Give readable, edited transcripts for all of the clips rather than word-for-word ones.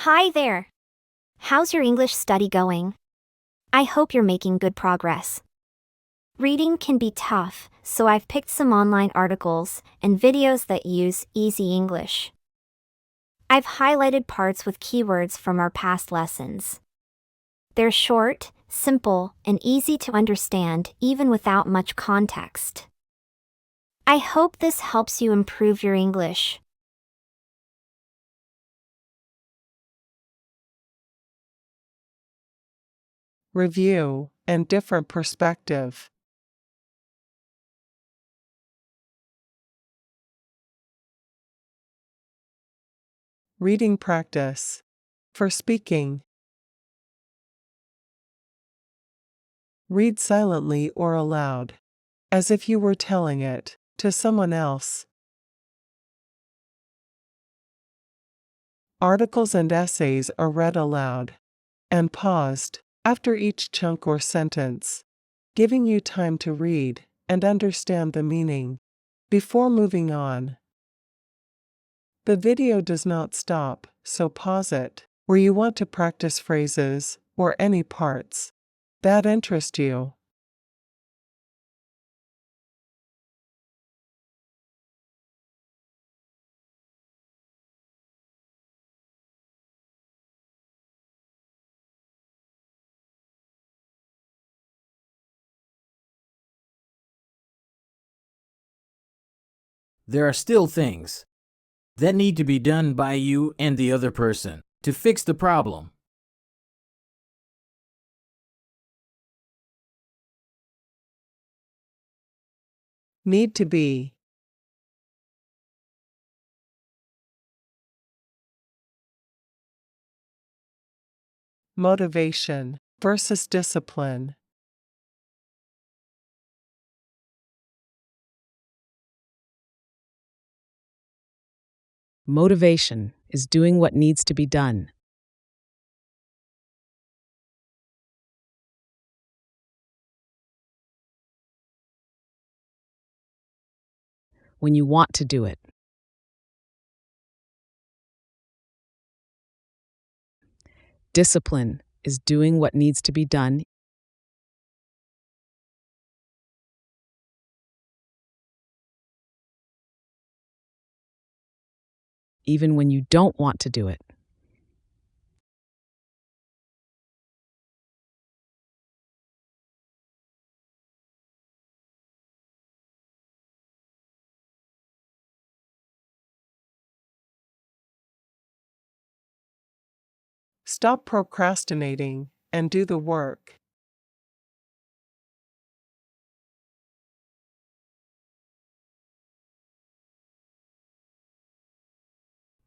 Hi there. How's your English study going? I hope you're making good progress. Reading can be tough, so I've picked some online articles and videos that use easy English. I've highlighted parts with keywords from our past lessons. They're short, simple, and easy to understand even without much context. I hope this helps you improve your English. Review and different perspective. Reading practice. For speaking. Read silently or aloud, as if you were telling it to someone else. Articles and essays are read aloud and paused after each chunk or sentence, giving you time to read and understand the meaning before moving on. The video does not stop, so pause it where you want to practice phrases or any parts that interest you. There are still things that need to be done by you and the other person to fix the problem. Need to be. Motivation versus discipline. Motivation is doing what needs to be done. When you want to do it. Discipline is doing what needs to be done even when you don't want to do it. Stop procrastinating and do the work.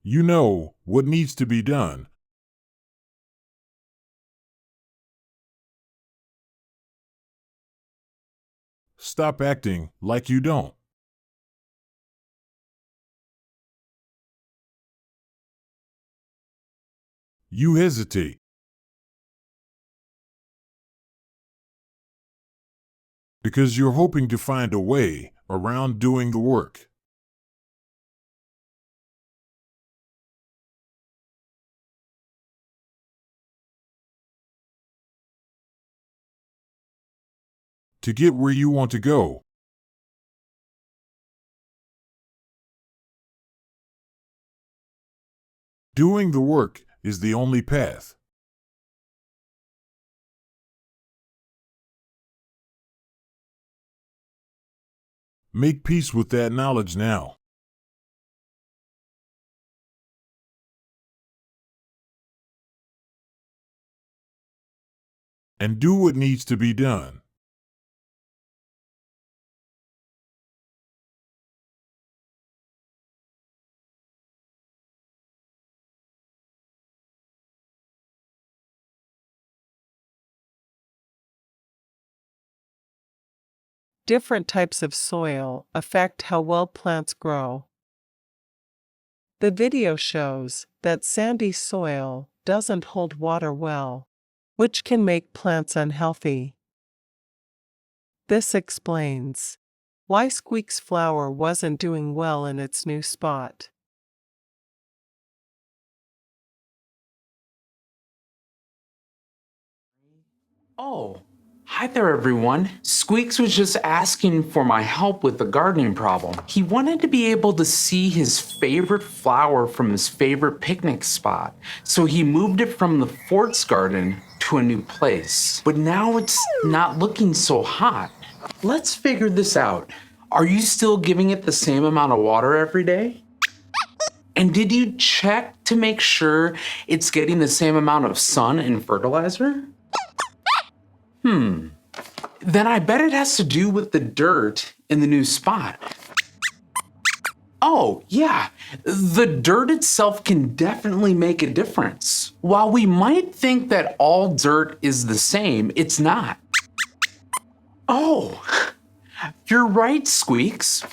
You know what needs to be done. Stop acting like you don't. You hesitate because you're hoping to find a way around doing the work. To get where you want to go. Doing the work is the only path. Make peace with that knowledge now. And do what needs to be done. Different types of soil affect how well plants grow. The video shows that sandy soil doesn't hold water well, which can make plants unhealthy. This explains why Squeak's flower wasn't doing well in its new spot. Oh, hi there everyone. Squeaks was just asking for my help with the gardening problem. He wanted to be able to see his favorite flower from his favorite picnic spot, so he moved it from the fort's garden to a new place. But now it's not looking so hot. Let's figure this out. Are you still giving it the same amount of water every day? And did you check to make sure it's getting the same amount of sun and fertilizer? Then I bet it has to do with the dirt in the new spot. Oh, yeah, the dirt itself can definitely make a difference. While we might think that all dirt is the same, it's not. Oh, you're right, Squeaks.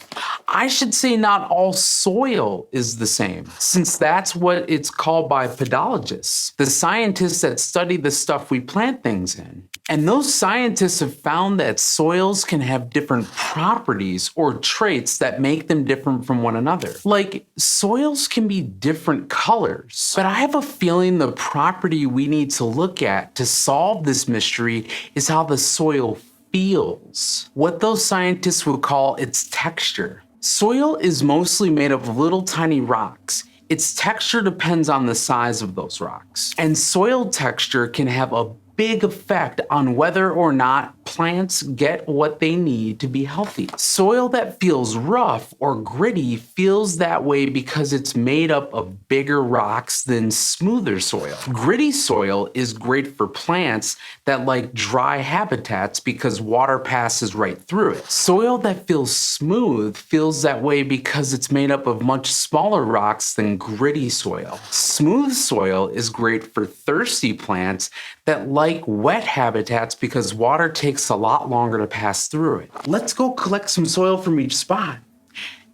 I should say not all soil is the same, since that's what it's called by pedologists, the scientists that study the stuff we plant things in. And those scientists have found that soils can have different properties or traits that make them different from one another. Like, soils can be different colors, but I have a feeling the property we need to look at to solve this mystery is how the soil feels, what those scientists would call its texture. Soil is mostly made of little tiny rocks. Its texture depends on the size of those rocks. And soil texture can have a big effect on whether or not plants get what they need to be healthy. Soil that feels rough or gritty feels that way because it's made up of bigger rocks than smoother soil. Gritty soil is great for plants that like dry habitats because water passes right through it. Soil that feels smooth feels that way because it's made up of much smaller rocks than gritty soil. Smooth soil is great for thirsty plants that like wet habitats because water takes a lot longer to pass through it. Let's go collect some soil from each spot.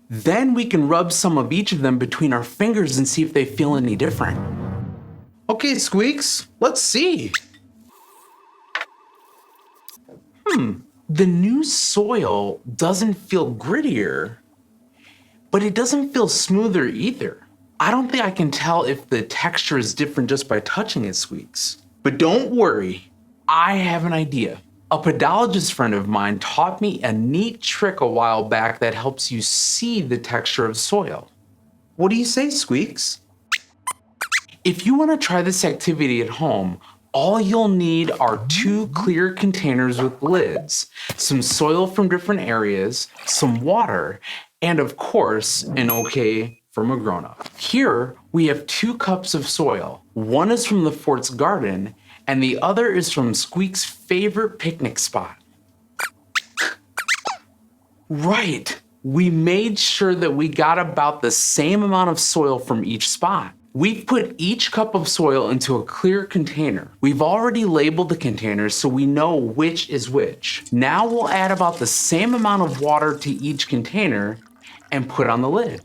Then we can rub some of each of them between our fingers and see if they feel any different. Okay, Squeaks, let's see. The new soil doesn't feel grittier, but it doesn't feel smoother either. I don't think I can tell if the texture is different just by touching it, Squeaks. But don't worry, I have an idea. A pedologist friend of mine taught me a neat trick a while back that helps you see the texture of soil. What do you say, Squeaks? If you want to try this activity at home, all you'll need are 2 clear containers with lids, some soil from different areas, some water, and of course, an okay from a grown-up. Here, we have 2 cups of soil. One is from the fort's garden, and the other is from Squeak's favorite picnic spot. Right, we made sure that we got about the same amount of soil from each spot. We've put each cup of soil into a clear container. We've already labeled the containers so we know which is which. Now we'll add about the same amount of water to each container and put on the lid.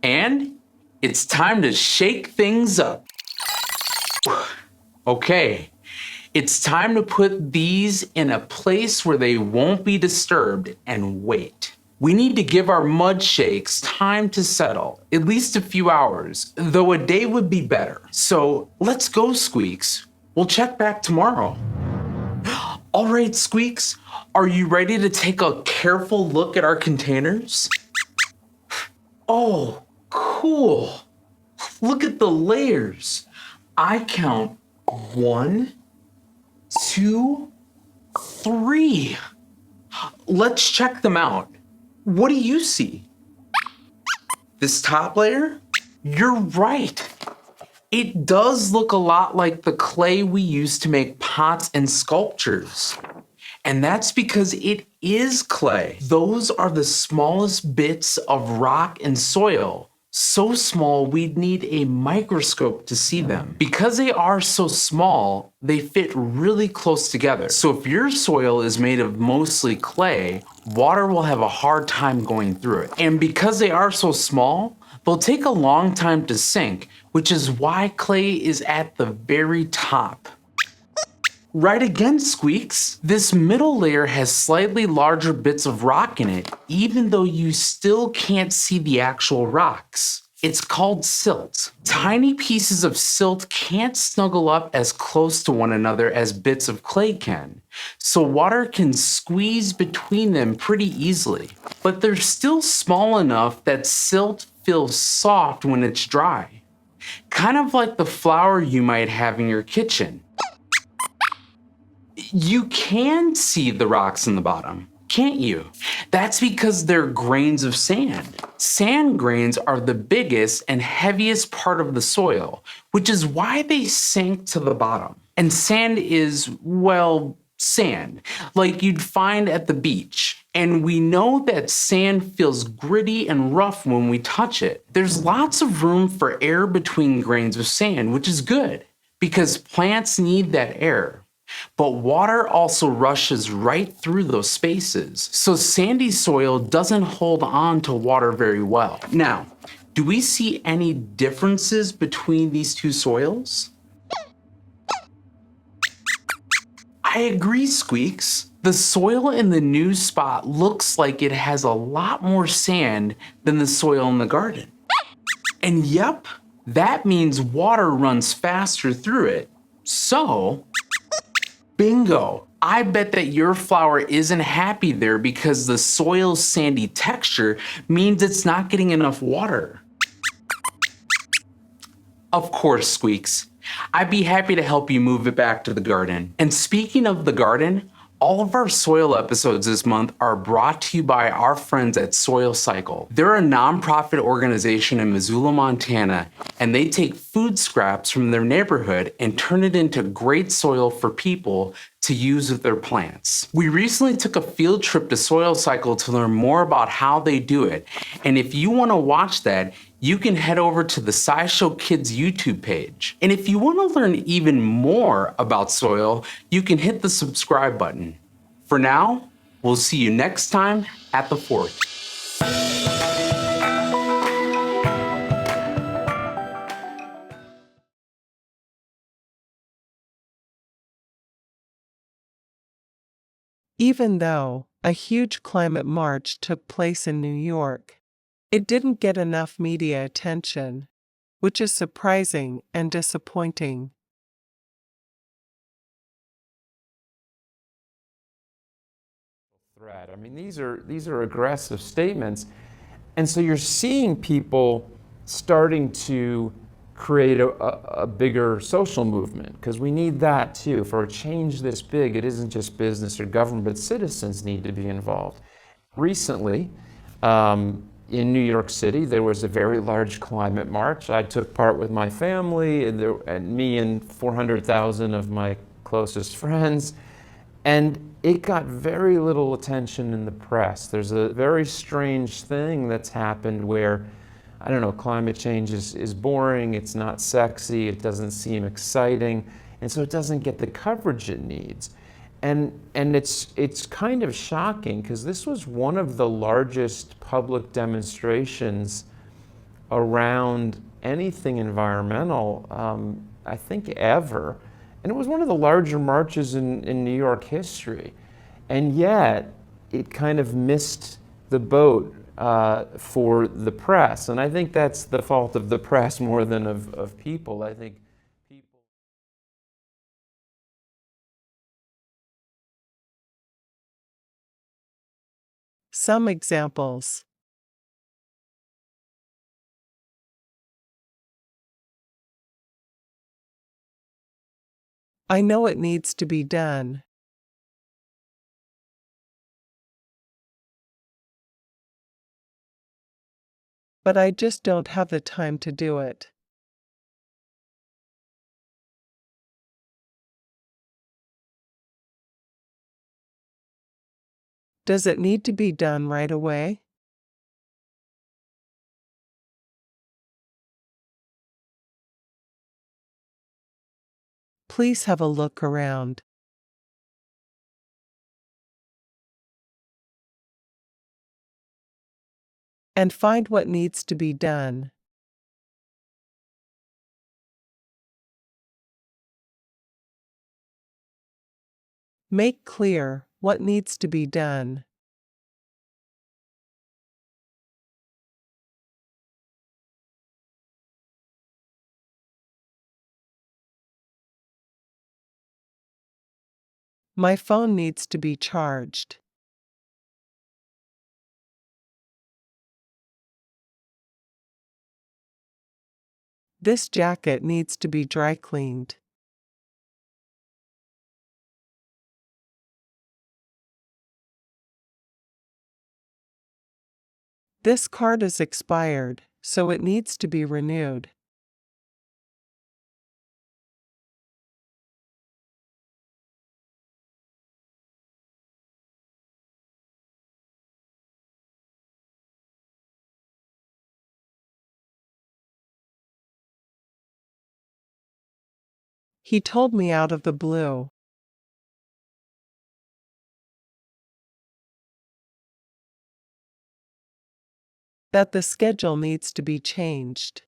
And it's time to shake things up. Okay, it's time to put these in a place where they won't be disturbed and wait. We need to give our mud shakes time to settle, at least a few hours, though a day would be better. So let's go, Squeaks. We'll check back tomorrow. All right, Squeaks, are you ready to take a careful look at our containers? Oh, cool. Look at the layers. I count 1, 2, 3. Let's check them out. What do you see? This top layer? You're right. It does look a lot like the clay we use to make pots and sculptures. And that's because it is clay. Those are the smallest bits of rock and soil. So small we'd need a microscope to see them. Because they are so small, they fit really close together. So if your soil is made of mostly clay, water will have a hard time going through it. And because they are so small, they'll take a long time to sink, which is why clay is at the very top. Right again, Squeaks. This middle layer has slightly larger bits of rock in it, even though you still can't see the actual rocks. It's called silt. Tiny pieces of silt can't snuggle up as close to one another as bits of clay can, so water can squeeze between them pretty easily. But they're still small enough that silt feels soft when it's dry, kind of like the flour you might have in your kitchen. You can see the rocks in the bottom, can't you? That's because they're grains of sand. Sand grains are the biggest and heaviest part of the soil, which is why they sank to the bottom. And sand is, well, sand, like you'd find at the beach. And we know that sand feels gritty and rough when we touch it. There's lots of room for air between grains of sand, which is good, because plants need that air. But water also rushes right through those spaces, so sandy soil doesn't hold on to water very well. Now, do we see any differences between these two soils? I agree, Squeaks. The soil in the new spot looks like it has a lot more sand than the soil in the garden. And yep, that means water runs faster through it. So, bingo! I bet that your flower isn't happy there because the soil's sandy texture means it's not getting enough water. Of course, Squeaks. I'd be happy to help you move it back to the garden. And speaking of the garden, all of our soil episodes this month are brought to you by our friends at Soil Cycle. They're a nonprofit organization in Missoula, Montana, and they take food scraps from their neighborhood and turn it into great soil for people to use with their plants. We recently took a field trip to Soil Cycle to learn more about how they do it. And if you want to watch that, you can head over to the SciShow Kids YouTube page. And if you want to learn even more about soil, you can hit the subscribe button. For now, we'll see you next time at the fort. Even though a huge climate march took place in New York, it didn't get enough media attention, which is surprising and disappointing. Threat. I mean, these are aggressive statements, and so you're seeing people starting to create a bigger social movement, because we need that too. For a change this big, it isn't just business or government, but citizens need to be involved. Recently, in New York City, there was a very large climate march. I took part with my family, and me and 400,000 of my closest friends, and it got very little attention in the press. There's a very strange thing that's happened where, I don't know, climate change is boring, it's not sexy, it doesn't seem exciting, and so it doesn't get the coverage it needs. And it's kind of shocking, because this was one of the largest public demonstrations around anything environmental, I think ever. And it was one of the larger marches in New York history. And yet, it kind of missed the boat for the press. And I think that's the fault of the press more than of people. I think people... Some examples. I know it needs to be done. But I just don't have the time to do it. Does it need to be done right away? Please have a look around. And find what needs to be done. Make clear what needs to be done. My phone needs to be charged. This jacket needs to be dry cleaned. This card is expired, so it needs to be renewed. He told me out of the blue. That the schedule needs to be changed.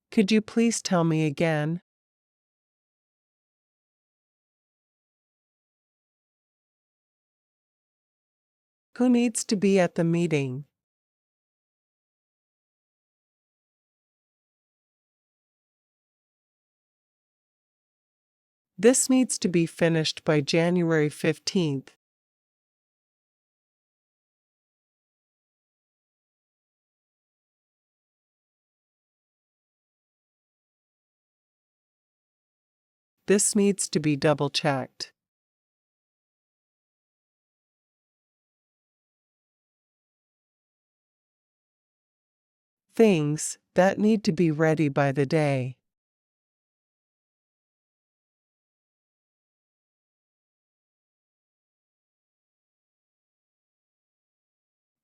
Could you please tell me again? Who needs to be at the meeting? This needs to be finished by January 15th. This needs to be double-checked. Things that need to be ready by the day.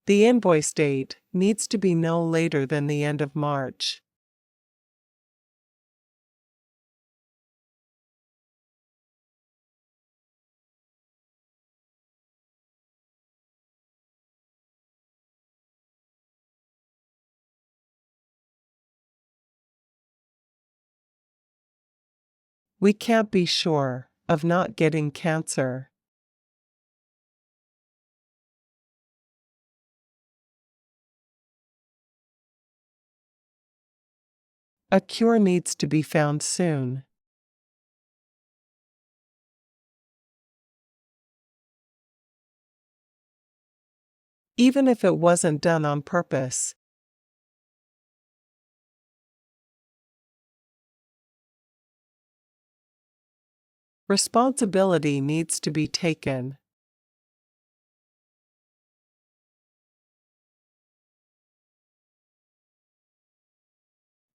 The invoice date needs to be no later than the end of March. We can't be sure of not getting cancer. A cure needs to be found soon. Even if it wasn't done on purpose. Responsibility needs to be taken.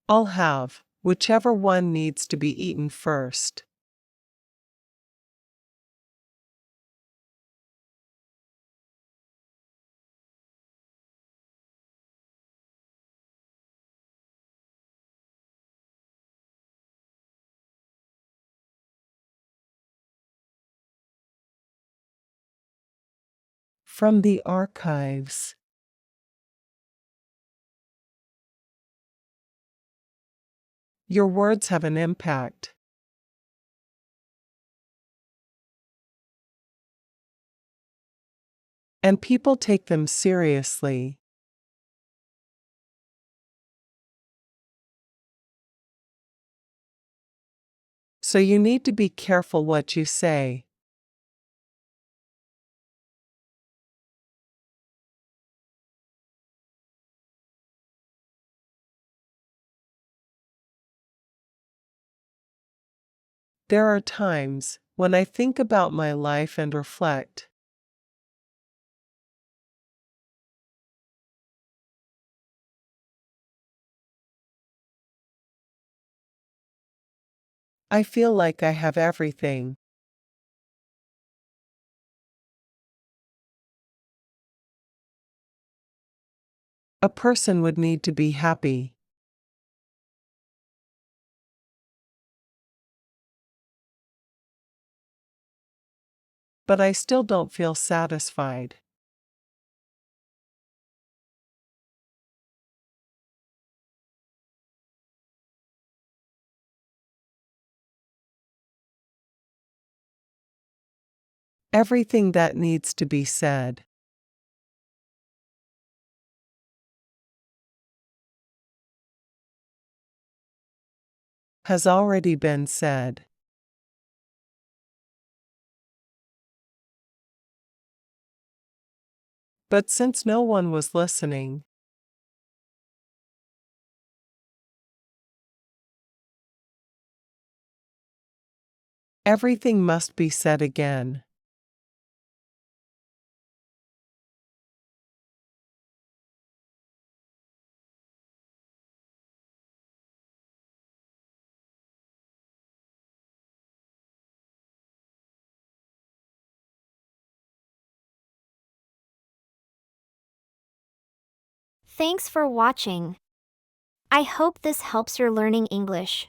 I'll have whichever one needs to be eaten first. From the archives. Your words have an impact. And people take them seriously. So you need to be careful what you say. There are times when I think about my life and reflect. I feel like I have everything. A person would need to be happy. But I still don't feel satisfied. Everything that needs to be said. has already been said. But since no one was listening, everything must be said again. Thanks for watching. I hope this helps your learning English.